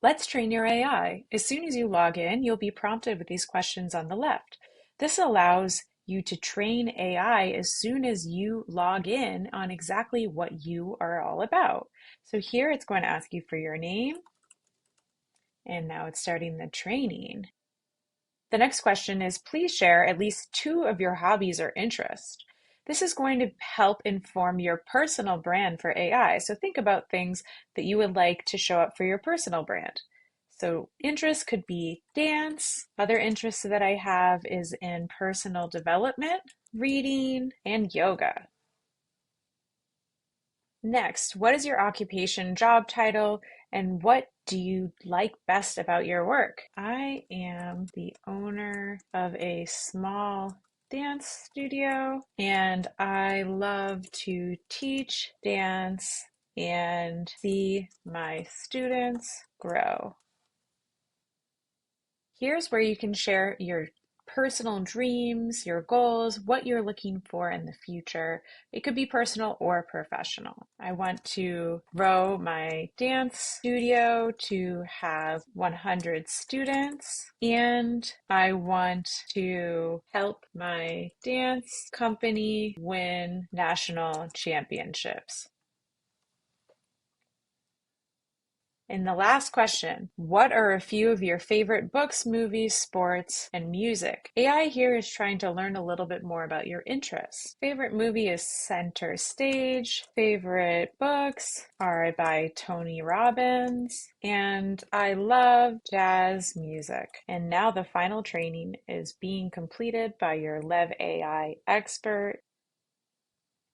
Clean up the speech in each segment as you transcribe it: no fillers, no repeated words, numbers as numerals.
Let's train your AI. As soon as you log in, you'll be prompted with these questions on the left. This allows you to train AI as soon as you log in on exactly what you are all about. So here it's going to ask you for your name, and now it's starting the training. The next question is, please share at least two of your hobbies or interests. This is going to help inform your personal brand for AI. So think about things that you would like to show up for your personal brand. So interests could be dance. Other interests that I have is in personal development, reading, and yoga. Next, what is your occupation, job title, and what do you like best about your work? I am the owner of a small dance studio, and I love to teach dance and see my students grow. Here's where you can share your personal dreams, your goals, what you're looking for in the future. It could be personal or professional. I want to grow my dance studio to have 100 students, and I want to help my dance company win national championships. And the last question, what are a few of your favorite books, movies, sports, and music? AI here is trying to learn a little bit more about your interests. Favorite movie is Center Stage. Favorite books are by Tony Robbins. And I love jazz music. And now the final training is being completed by your Lev AI expert.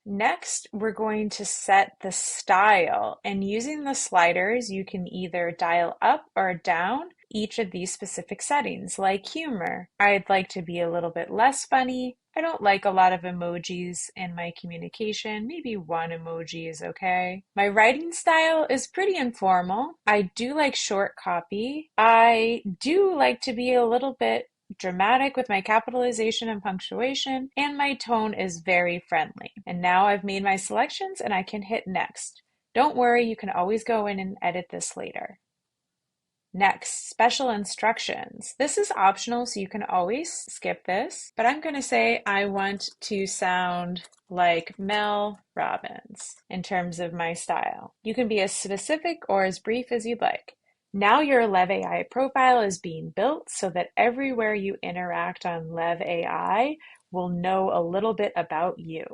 Next, we're going to set the style, and using the sliders, you can either dial up or down each of these specific settings, like humor. I'd like to be a little bit less funny. I don't like a lot of emojis in my communication. Maybe one emoji is okay. My writing style is pretty informal. I do like short copy. I do like to be a little bit dramatic with my capitalization and punctuation, and my tone is very friendly. And now I've made my selections and I can hit next. Don't worry, you can always go in and edit this later. Next, special instructions. This is optional, so you can always skip this, but I'm going to say I want to sound like Mel Robbins in terms of my style. You can be as specific or as brief as you'd like. Now your Lev AI profile is being built so that everywhere you interact on Lev AI will know a little bit about you.